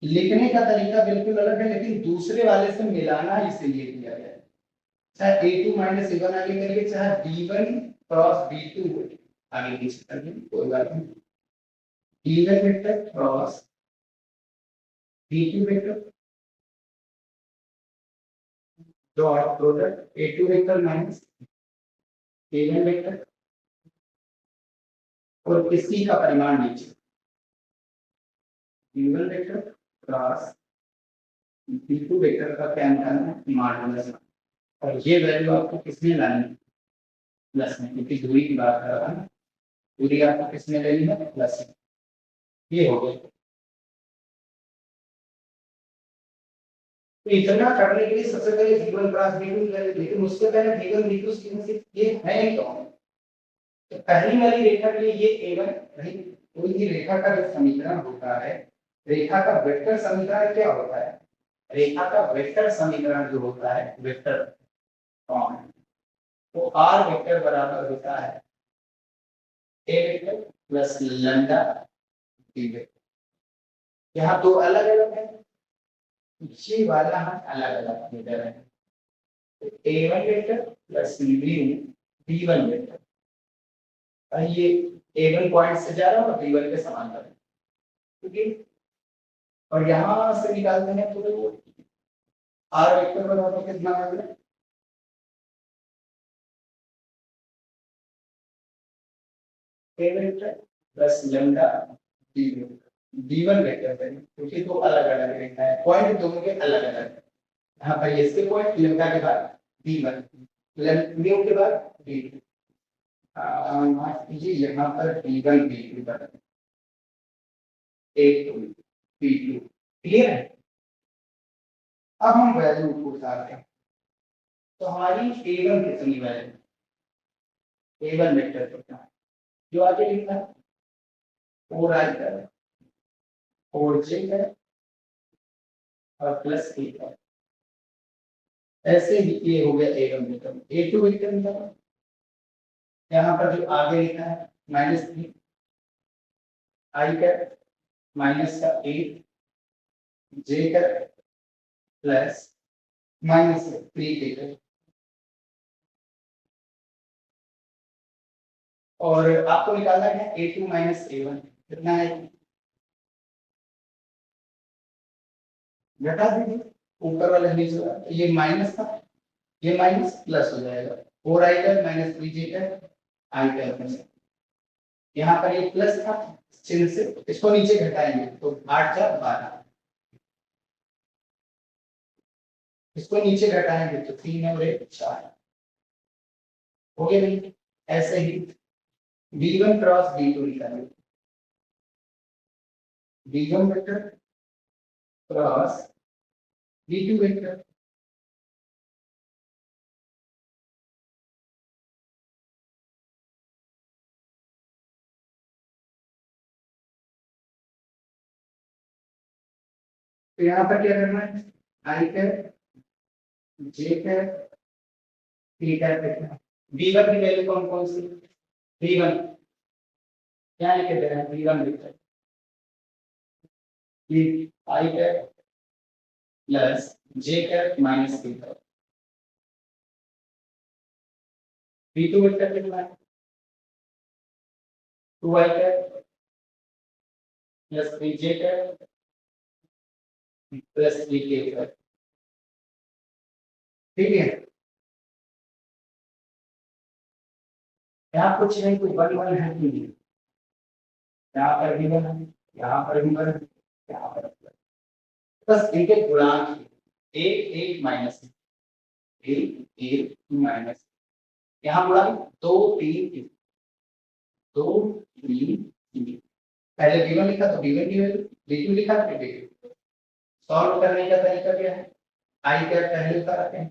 लिखने का तरीका बिल्कुल अलग है लेकिन दूसरे वाले से मिलाना इसीलिए किया गया है चाहे A2 - A1 आगे करिए चाहे B1 क्रॉस B2 आगे पीछे करिए कोई बात नहीं B1 vector cross B2 vector dot product A2 vector minus A1 vector और इसी का परिमाण नीचे B1 vector cross B2 vector का क्या निकालना है, मॉडुलस। और ये वैल्यू आपको किसमें लानी है, प्लस में, क्योंकि दूरी की बात कर रहा है, दूरी आपको किसमें लेनी है, प्लस में। ये हो गया। तो इतना करने के लिए सबसे पहले V1 क्रॉस B2 निकालें, लेकिन उसके पहले V1 B2 से ये है नहीं कौन। तो पहली वाली रेखा के लिए ये A1 भाई, कोई भी रेखा का जो समीकरण होता है, रेखा का वेक्टर समीकरण क्या होता है, रेखा का वेक्टर समीकरण जो होता है, वेक्टर फॉर्म, तो R वेक्टर बराबर होता है A vector plus lambda B vector. यहाँ दो अलग अलग है, ये वाला हम अलग अलग ले रहे हैं। तो A1 vector plus B1 vector, और ये A1 पॉइंट से जा रहा है और B1 के समांतर है, ठीक है। और यहाँ से निकालते हैं तो R वेक्टर बराबर कितना आ गया, A vector plus lambda B vector, B1 vector है, क्योंकि दो अलग अलग रेखा है, पॉइंट दोनों के अलग अलग है। यहाँ पर ये इसके पॉइंट लैम्डा के बाद B1, लैम्डा के बाद B2, ये यहाँ पर B1 B2 पर A2 B2, क्लियर है। अब हम वैल्यू को उतारते हैं, तो हमारी A1 कितनी वैल्यू, A1 वेक्टर कितना है, जो आगे लिखा है 4i है, 4j है और प्लस 8 है। ऐसे ही ये हो गया A1 वेक्टर। A2 वेक्टर निकालो, यहाँ पर जो आगे लिखा है -3 i कैप माइनस का 8 j cap plus -3 k cap. और आपको निकालना है A2 माइनस A1 कितना है, घटा दीजिए ऊपर वाला नीचे वाला, तो ये माइनस था, ये माइनस प्लस हो जाएगा, 4i cap minus 3j cap i cap. यहाँ पर ये प्लस था, चिन्ह से इसको नीचे घटाएंगे तो 8 4 12, इसको नीचे घटाएंगे तो 3 और 1 4 हो गया नहीं। ऐसे ही B1 क्रॉस B2 निकालेंगे, B1 vector cross B2 vector, तो यहाँ पर क्या करना है, i cap j cap t cap लिखना है। B1 की वैल्यू कौन कौन सी, B1 क्या लिखे दे रहे हैं, B1 vector i cap plus j cap minus t cap, B2 vector कितना है 2i cap plus 3j cap plus 3k cap, ठीक है। यहाँ कुछ नहीं, कोई 1 1 है कि नहीं, यहाँ पर भी 1 है, यहाँ पर भी 1 है, यहाँ पर भी 1 है। बस इनके गुणांक 1 1 माइनस 1 1 माइनस, यहाँ गुणांक 2 3 2 3 3, पहले B1 लिखा तो B1 की वैल्यू, B2 लिखा फिर B2। सॉल्व करने का तरीका क्या है, i कैप पहले उतारते हैं,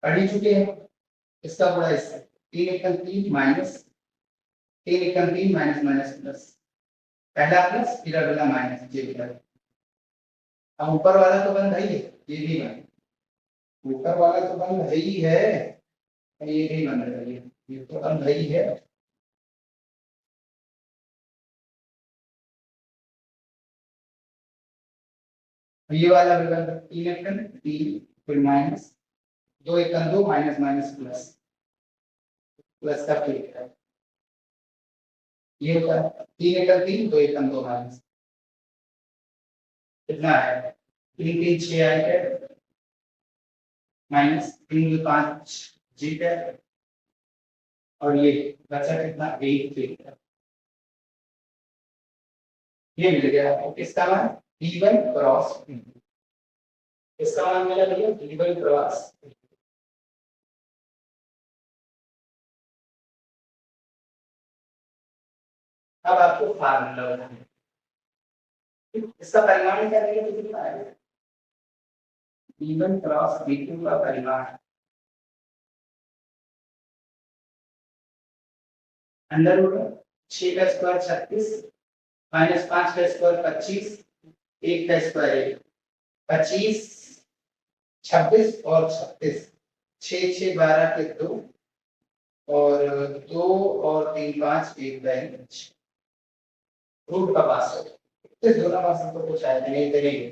पढ़ ही चुके हैं, इसका गुणा इससे 3 एकम 3 माइनस 3 एकम 3 माइनस माइनस प्लस, पहला प्लस फिर अगला माइनस, ये भी है। अब ऊपर वाला तो बंद है ही है, ये भी बंद, ऊपर वाला तो बंद है ही है, ये भी बंद है, ये तो बंद है ही है। ये वाला भी बंद, 3 एकम 3 फिर माइनस 2 एकम 2 माइनस माइनस प्लस, प्लस का फिर है, ये होता है 3 एकम 3 2 एकम 2 माइनस, कितना है 3 3 6 आई है माइनस 3 5 जी है और ये बचा कितना 8 मीटर, ये मिल गया। किसका मान V1 क्रॉस V2, इसका मान मिला भैया V1 क्रॉस। अब आपको फार्मूला बताना है, इसका परिमाण क्या रहेगा तो कितना आएगा, V1 क्रॉस V2 का परिमाण अंडर रूट 6 का स्क्वायर 36 माइनस 5 का स्क्वायर 25, 1 का स्क्वायर 25, 26 और 36, 6 6 12 के 2 और 2 और 3 5 1 5 रूट का 62, इस दोनों मासन को कुछ आया नहीं करेंगे।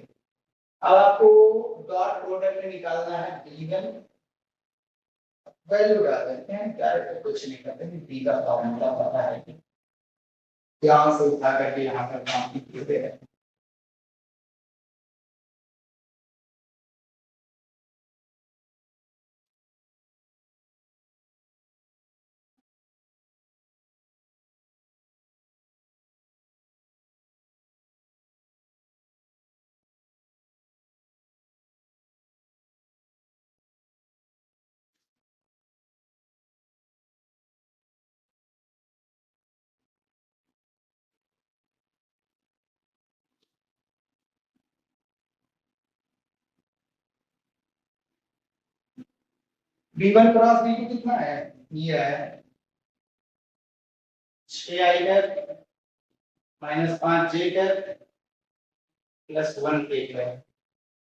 अब आपको डॉट प्रोडक्ट में निकालना है b1, वैल्यू डाल देते हैं, डायरेक्ट कुछ नहीं करते, b का फॉर्मूला पता है, यहाँ से उठा करके यहाँ पर काम किए हैं। b1 क्रॉस b2 कितना है, ये है 6i cap minus 5j cap plus 1k cap,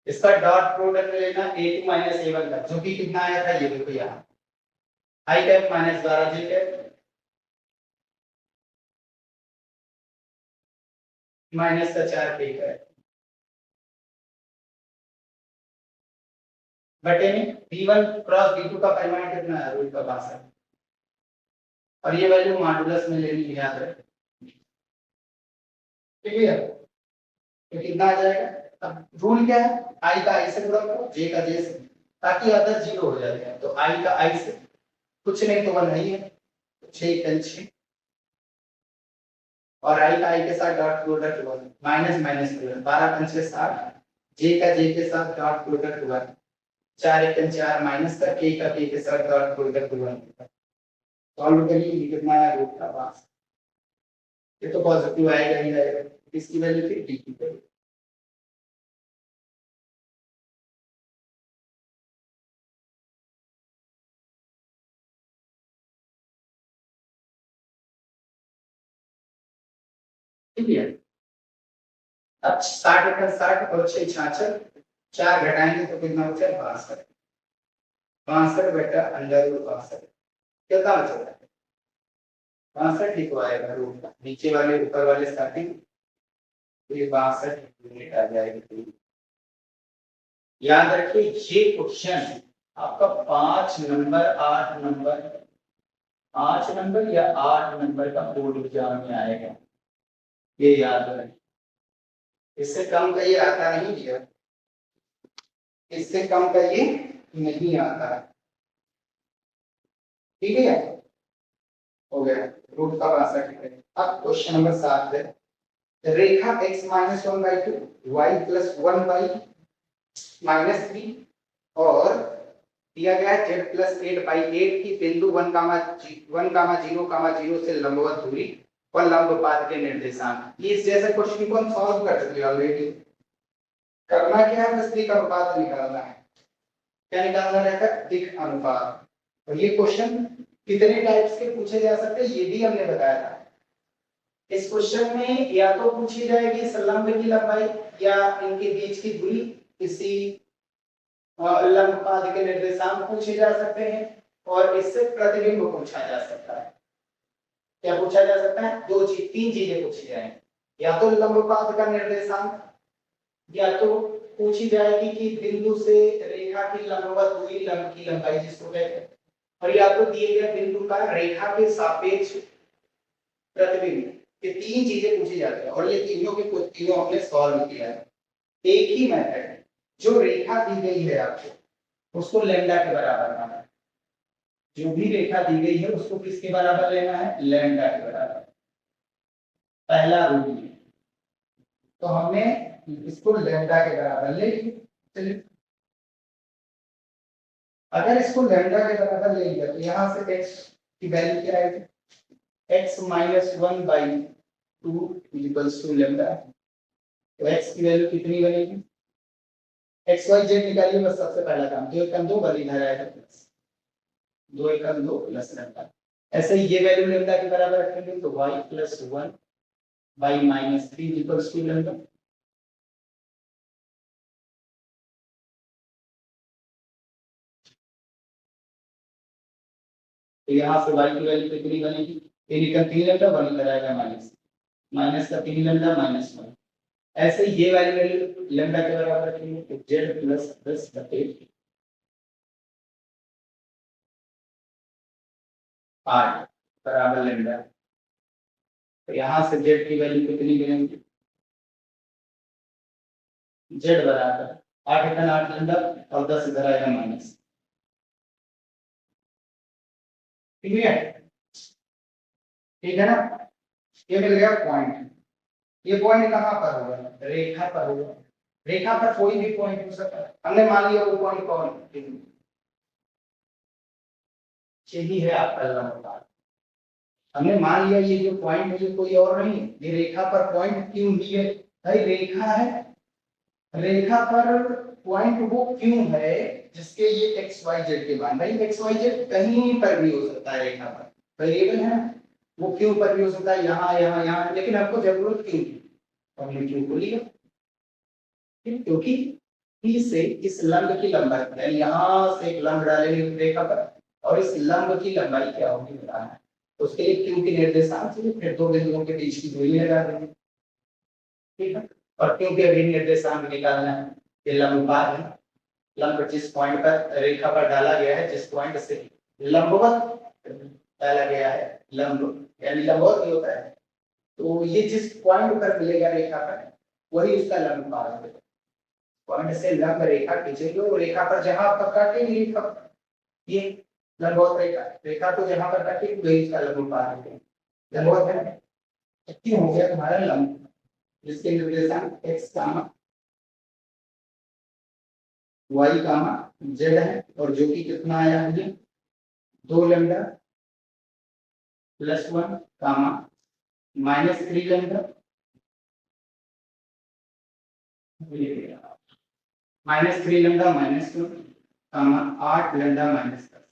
इसका डॉट प्रोडक्ट लेना a2 माइनस a1 का, जो कि कितना आया था ये देखो यहाँ i cap minus 12j cap minus का 4k कैप बटे में b1 क्रॉस b2 का परिमाण कितना है, रूट का 62, और ये वैल्यू मॉडुलस में लेनी है, याद रखें, ठीक है। तो कितना आ जाएगा, अब रूल क्या है, i का i से गुणा करो, j का j से, ताकि अदर जीरो हो जाते हैं, तो i का i से कुछ नहीं तो 1 नहीं है, 6 6 और i का i के साथ डॉट प्रोडक्ट 1 माइनस माइनस 12 5 के साथ j का j के साथ डॉट प्रोडक्ट 1, 4 1 4 माइनस का k के साथ डॉट प्रोडक्ट 1, सॉल्व करिए कितना आया रूट का 5, ये तो पॉजिटिव आएगा ही आएगा, इसकी वैल्यू फिर d की वैल्यू, ठीक है। अब 60 का 60 और 6 66, 4 घटाएंगे तो कितना हो जाएगा 62, 62 बेटा अंडर रूट 62, कितना बचा है 62 ही तो आएगा रूट का, नीचे वाले ऊपर वाले स्टार्टिंग, तो ये 62 यूनिट आ जाएगी। याद रखिए ये क्वेश्चन आपका 5 नंबर 8 नंबर 5 नंबर या 8 नंबर का बोर्ड एग्जाम में आएगा, ये याद रखें, इससे कम का ये आता नहीं दिया, इससे कम का ये नहीं आता, ठीक है, हो गया रूट का 62 है। अब क्वेश्चन नंबर 7 है, रेखा x माइनस 1/2 y प्लस 1/-3 और दिया गया है z प्लस 8/8 की बिंदु 1,0,0 से लंबवत दूरी और लंबपात के निर्देशांक, इस जैसे क्वेश्चन को हम सॉल्व कर चुके ऑलरेडी, करना क्या है, बस दिक् अनुपात निकालना है, क्या निकालना रहता है, दिक् अनुपात। और ये क्वेश्चन कितने टाइप्स के पूछे जा सकते हैं ये भी हमने बताया था, इस क्वेश्चन में या तो पूछी जाएगी संलंब की लंबाई या इनके बीच की दूरी, किसी लंबपात के निर्देशांक पूछे जा सकते हैं, और इससे प्रतिबिंब पूछा जा सकता है, क्या पूछा जा सकता है, तीन चीजें पूछी जाएंगी, या तो लंबपात का निर्देशांक, या तो पूछी जाएगी कि बिंदु से रेखा की लंबवत दूरी, लंब की लंबाई जिसको कहते हैं, और या तो दिए गए बिंदु का रेखा के सापेक्ष प्रतिबिंब, ये तीन चीजें पूछी जाती है, और ये तीनों हमने सॉल्व किया है। एक ही मेथड है, जो रेखा दी गई है आपको उसको लैम्डा के बराबर माना, जो भी रेखा दी गई है उसको किसके बराबर लेना है, लैम्डा के बराबर, पहला रूल है। तो हमने इसको लैम्डा के बराबर ले लिया। चलिए अगर इसको लैम्डा के बराबर ले लिया तो यहाँ से x की वैल्यू क्या आएगी, x minus 1/2 equals to lambda. तो x की वैल्यू कितनी बनेगी, एक्स वाई जेड निकालिए बस, सबसे पहला काम, 2 एकम 2 बल इधर आएगा प्लस 2 एकम 2 प्लस लैम्डा। ऐसे ही ये वैल्यू लैम्डा के बराबर रखेंगे तो y plus 1 by minus 3 equals to lambda. तो यहाँ से y की वैल्यू कितनी बनेगी, ये निकल 3 लैम्डा 1 इधर आएगा माइनस, माइनस का 3 लैम्डा माइनस 1। ऐसे ही ये वाली वैल्यू लैम्डा के बराबर रखेंगे तो z प्लस 10 बटे 8 बराबर लैम्डा। तो यहाँ से z की वैल्यू कितनी बनेगी, z बराबर 8 इतना 8 लैम्डा और 10 इधर आएगा माइनस। ठीक है, ठीक है ना, ये मिल गया पॉइंट। ये पॉइंट कहाँ पर होगा, रेखा पर होगा। रेखा पर कोई भी पॉइंट हो सकता है, हमने मान लिया वो पॉइंट कौन है, यही है आपका लंबवत। हमने मान लिया ये जो पॉइंट है ये कोई और नहीं है, ये रेखा पर पॉइंट क्यों ही है, भाई रेखा है, रेखा पर पॉइंट वो क्यों है जिसके ये एक्स वाई जेड के मान, भाई एक्स वाई जेड कहीं पर भी हो सकता है रेखा पर, वेरिएबल है ना, वो क्यों पर भी हो सकता है, यहाँ यहाँ यहाँ, लेकिन आपको जरूरत क्यों की, हमने क्यों को लिया, क्योंकि P से इस लंब की लंबाई, यानी यहाँ से एक लंब डालेंगे रेखा पर और इस लंब की लंबाई क्या होगी बताना है, तो उसके लिए Q के निर्देशांक से फिर दो बिंदुओं के बीच की दूरी लगा देंगे। ठीक है, और Q के अभिन्न निर्देशांक निकालना है, ये लंबपात है, लंब जिस पॉइंट पर रेखा पर डाला गया है, जिस पॉइंट से लंबवत डाला गया है, लंब यानी लंबवत ही होता है, तो ये जिस पॉइंट पर मिलेगा रेखा पर वही उसका लंबपात है। पॉइंट से लंब रेखा खींचेंगे और रेखा पर जहां पर काटेंगे रेखा, ये लंबवत रेखा, रेखा को जहां पर काटेंगे वही इसका लंबपात है, लंबवत है। क्यों हो गया तुम्हारा लंब, जिसके निर्देशांक x कामा y कामा z है, और जो कि कितना आया मुझे 2 lambda plus 1 comma minus 3 lambda minus 3 lambda minus 2 comma 8 lambda minus 10,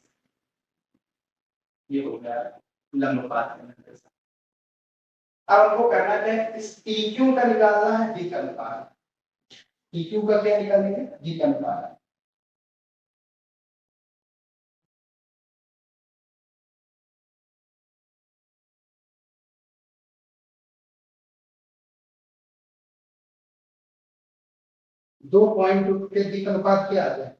ये हो गया लंबपात का निर्देशांक। अब हमको करना क्या है, इस PQ का निकालना है d का अनुपात, PQ का क्या निकालेंगे, d का अनुपात। दो पॉइंट के d का अनुपात क्या आता है,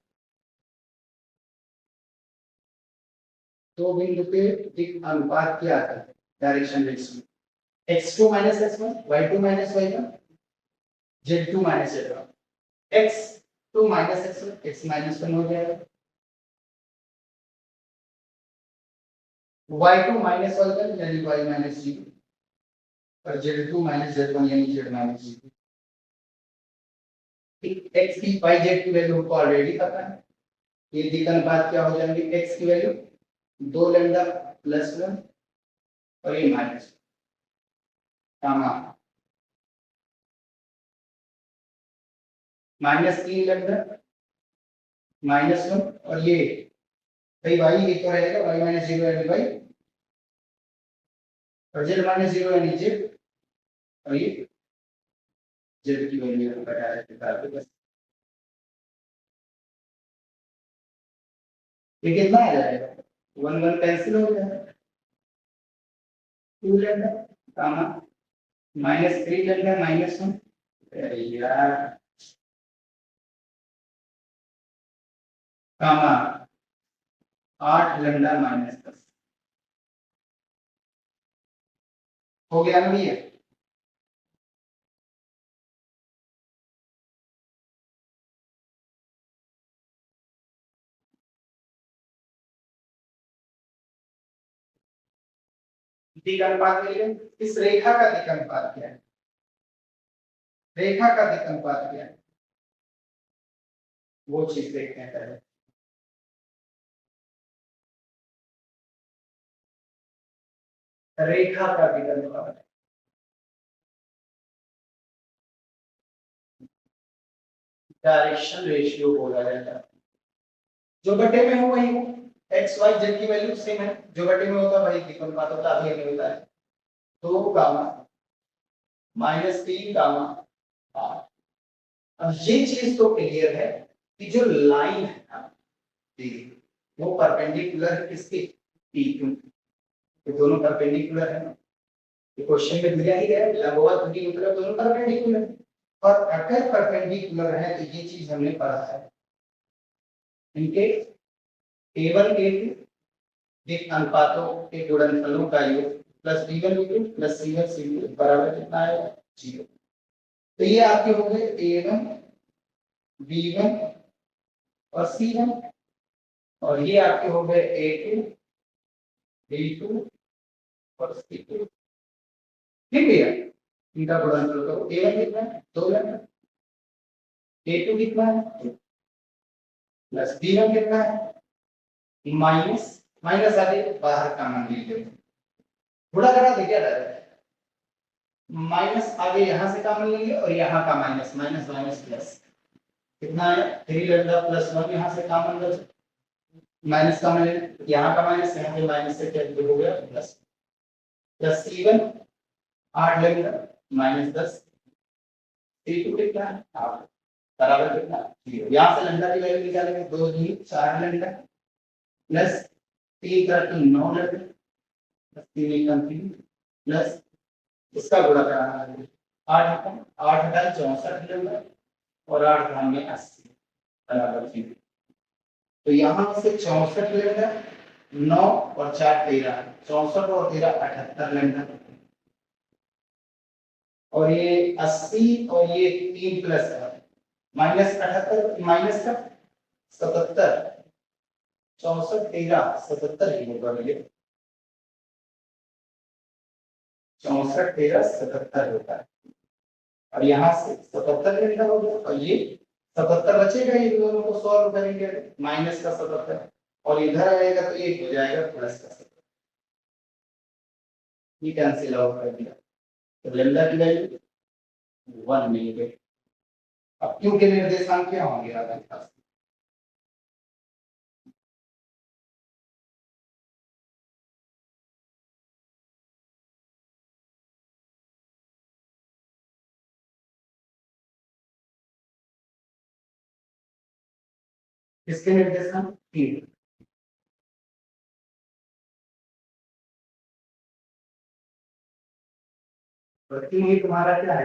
दो बिंदु के d का अनुपात क्या आता है, direction ratio, x2 minus x1 y2 minus y1 z2 minus z1, x2 minus x1 x minus 1 हो जाएगा, y2 माइनस y1 यानी y माइनस 0 और z2 माइनस z1 यानी z माइनस 0। ठीक, x की y z की वैल्यू को ऑलरेडी पता है, ये d का अनुपात क्या हो जाएंगे, x की वैल्यू 2 लैम्डा प्लस 1 और ये minus comma minus 3 lambda minus 1 और ये भाई y ये तो रहेगा y माइनस 0 यानी y और z माइनस 0 यानी z और ये z की वैल्यू हम बता रहे थे बस। ये कितना आ जाएगा, 1 1 कैंसिल हो जाएगा, 2 lambda comma minus 3 lambda minus 1, अरे यार कामा 8 लैम्डा माइनस 10 हो गया ना भैया। दिक अनुपात के लिए इस रेखा का दिक अनुपात क्या है, रेखा का दिक अनुपात क्या है, वो चीज देखते हैं पहले। रेखा का दिक अनुपात डायरेक्शन रेशियो बोला जाता है। जो बटे में हो वही हो, एक्स वाई जेड की वैल्यू सेम है, जो बटे में होता है वही दिक अनुपात होता है, अभी हमें होता है 2 गामा माइनस 3 गामा आर। अब ये चीज तो क्लियर है कि जो लाइन है ना दी, वो परपेंडिकुलर है किसकी, पी क्यू, ये दोनों परपेंडिकुलर है ना, ये क्वेश्चन में दिया ही गया है लंबवत दूरी मतलब दोनों परपेंडिकुलर है। और अगर परपेंडिकुलर है तो ये चीज हमने पढ़ा है, इनके a1 a2 दिक अनुपातों के गुणनफलों का योग plus b1 b2 plus c1 c2 बराबर कितना है 0। तो ये आपके हो गए a1 b1 और c1, और ये आपके हो गए a2 b2 और c2। ठीक है, इनका गुणनफल करो, a1 कितना है 2 लैम्डा, a2 कितना है प्लस b1 कितना है माइनस, माइनस आगे बाहर का मान लीजिए, गुणा करा दे क्या डायरेक्ट, माइनस आगे यहां से कॉमन लेंगे और यहां का माइनस, माइनस माइनस प्लस कितना है 3 लैम्डा प्लस 1, यहां से कॉमन लो, माइनस कॉमन ले, यहां का माइनस यहां के माइनस से कैंसिल हो गया plus, plus c1 8 lambda minus 10, c2 कितना है 8 बराबर कितना 0। यहां से लैम्डा की वैल्यू निकालेंगे 2 दूनी 4 लैम्डा प्लस 3 का 9 लैम्डा प्लस 3 का 3 प्लस इसका गुणा कराना है 8 का 8 का 64 लैम्डा और 8 धाम में 80 बराबर 0। तो यहाँ से 64 लैम्डा 9 और 4 13, 64 और 13 78 लैम्डा, और ये 80 और ये 3 प्लस माइनस 78 माइनस का 77, 64 13 77 ही होगा ये, 64 13 77 होता है, और यहाँ से 77 लैम्डा हो गया, और ये 77 बचेगा, ये दोनों को सॉल्व करेंगे माइनस का 77 और इधर आएगा तो ये हो जाएगा प्लस का 77, ये कैंसिल आउट कर दिया, तो लैम्डा की वैल्यू 1 मिल गई। अब क्यों के निर्देशांक क्या होंगे आपके पास, किसके निर्देशांक 3, और 3 ही तुम्हारा क्या है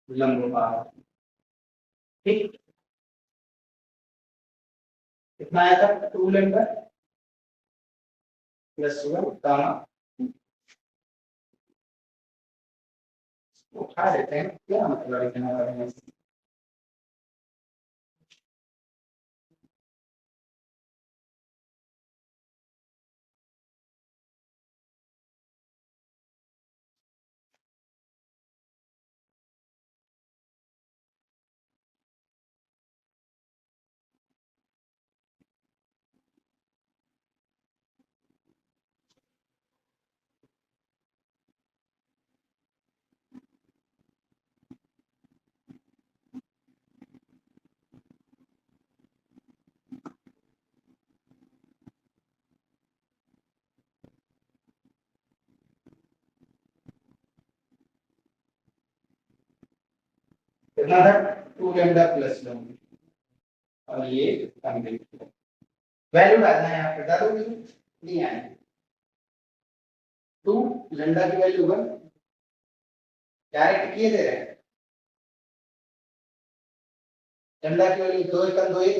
लंबवत, ठीक कितना आया था 2 लैम्डा प्लस 1 गामा, उठा देते हैं क्या मतलब लिखने वाले हैं, कितना था 2 लैम्डा प्लस 1, और ये कंप्लीट वैल्यू डालना है यहाँ पे, डालोगे नहीं आएगी, 2 लैम्डा की वैल्यू 1 डायरेक्ट किए दे रहे हैं, लैम्डा की वैल्यू 2 एकम 2 1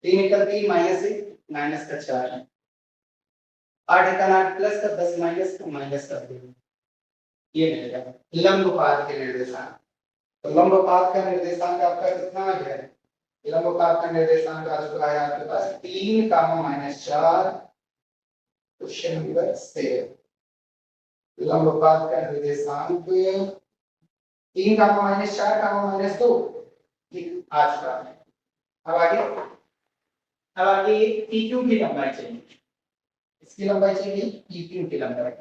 3 एकम 3 माइनस 1 माइनस का 4, 8 एकम 8 प्लस का 10 माइनस का 2, ये मिलेगा लंबवत के निर्देशांक। तो लंबवत का निर्देशांक आपका कितना आ गया है, लंबवत का निर्देशांक आ चुका है आपके पास 3 कामा माइनस 4 क्वेश्चन नंबर 7 लंबपात का निर्देशांक 3 का -4 का -2 आ चुका है। अब आगे PQ की लंबाई चाहिए। इसकी लंबाई चाहिए PQ की लंबाई।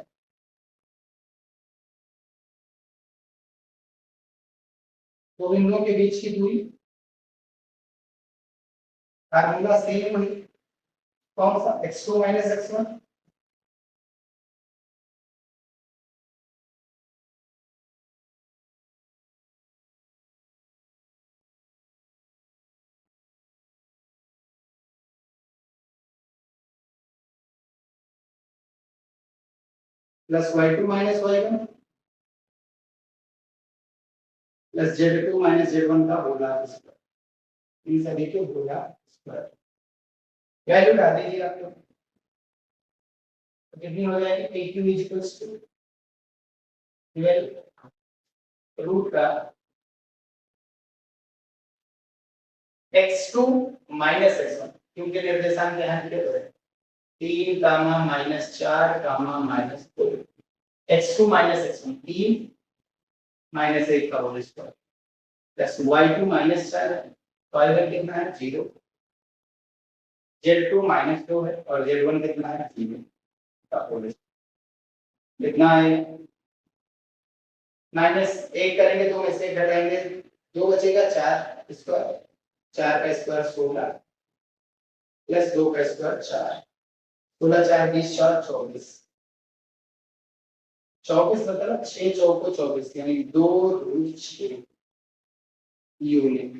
तो बिंदुओं के बीच की दूरी फार्मूला सेम वही कौन सा x2 x1 plus y2 y1 plus z2 z1 का होगा स्क्वायर। इन सभी के होगा स्क्वायर। वैल्यू डाल दीजिए आप लोग। तो कितनी हो जाएगी PQ इक्वल्स टू रूट का x2 x1 क्योंकि निर्देशांक यहाँ लिखे हुए हैं 3 -4 -2 x2 x1 3 -1 का whole square plus y2 -4 y1 कितना है 0 z2 -2 है और z1 कितना है 0 का होल स्क्वायर कितना है -1 करेंगे तो में से घटाएंगे 2 बचेगा 4 स्क्वायर 4 का स्क्वायर 16 प्लस 2 का स्क्वायर 4 16 4 20 4 24 24 मतलब 6 चौको 24 यानी 2 रूट 6 यूनिट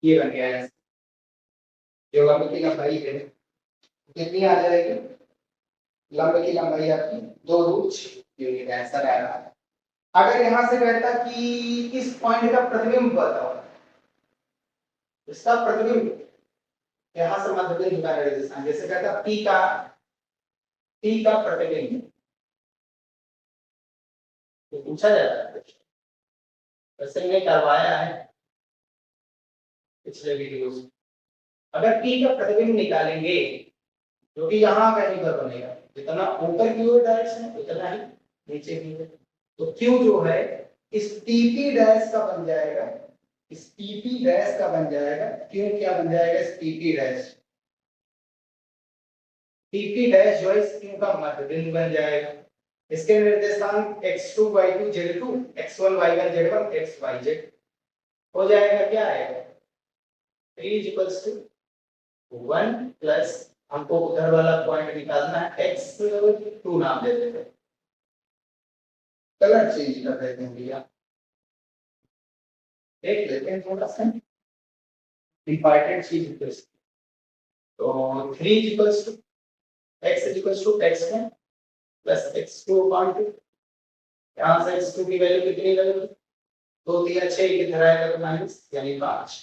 ये बन गया है। जो लंब की लंबाई है कितनी आ जाएगी लंब की लंबाई आपकी 2 रूट 6 यूनिट आंसर आ रहा है। अगर यहां से कहता कि इस पॉइंट का प्रतिबिंब बताओ इसका प्रतिबिंब यहां से मध्य बिंदु का निर्देशांक जैसे कहता P का प्रतिबिंब तो पूछा जाता है वैसे हमने करवाया है पिछले वीडियो में। अगर P का प्रतिबिंब निकालेंगे जो कि यहाँ कहीं पर बनेगा जितना ऊपर की ओर डायरेक्शन है उतना ही नीचे की ओर तो Q जो है इस TP डैश का बन जाएगा इस TP डैश का बन जाएगा Q क्या बन जाएगा इस TP डैश जो है इस Q का मध्य बिंदु बन जाएगा। इसके निर्देशांक x2 y2 z2 x1 y1 z1 x y z हो जाएगा क्या आएगा 3 = 1 प्लस हमको उधर वाला पॉइंट निकालना है x2 नाम दे देते हैं कलर चेंज कर देते हैं भैया देख लेते हैं थोड़ा सा इंपॉर्टेंट चीज तो 3 x x1 plus x2 upon 2 यहां से x2 की वैल्यू कितनी लगेगी 2 3 6 किधर आएगा तो माइनस यानी 5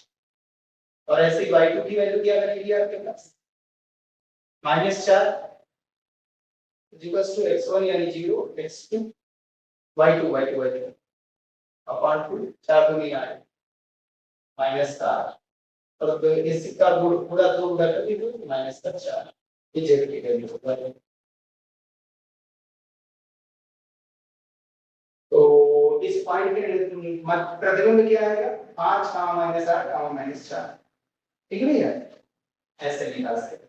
और ऐसे ही y2 की वैल्यू क्या बनेगी आपके पास -4 x1 यानी 0 x2 y2 अपॉन 2 4 दूनी आए -4 और इसका पूरा 2 गुणा कर दीजिए -4 ये z की वैल्यू होगा। तो इस पॉइंट के प्रतिबिंब क्या आएगा 5 -8 -4 ठीक है भैया ऐसे निकाल सकते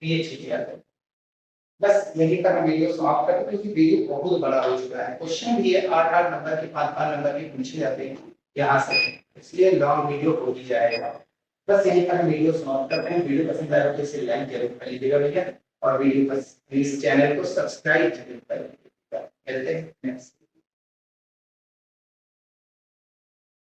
ये चीज याद है। बस यही का वीडियो समाप्त करते हैं क्योंकि वीडियो बहुत बड़ा हो चुका है क्वेश्चन भी है 8 नंबर के 5 नंबर के पूछे जाते हैं यहाँ से इसलिए लॉन्ग वीडियो हो ही जाएगा। बस यही का वीडियो समाप्त करते हैं। वीडियो पसंद आया तो इसे लाइक जरूर कर लीजिएगा भैया और वीडियो पर प्लीज चैनल को सब्सक्राइब जरूर कर लीजिएगा। मिलते हैं नेक्स्ट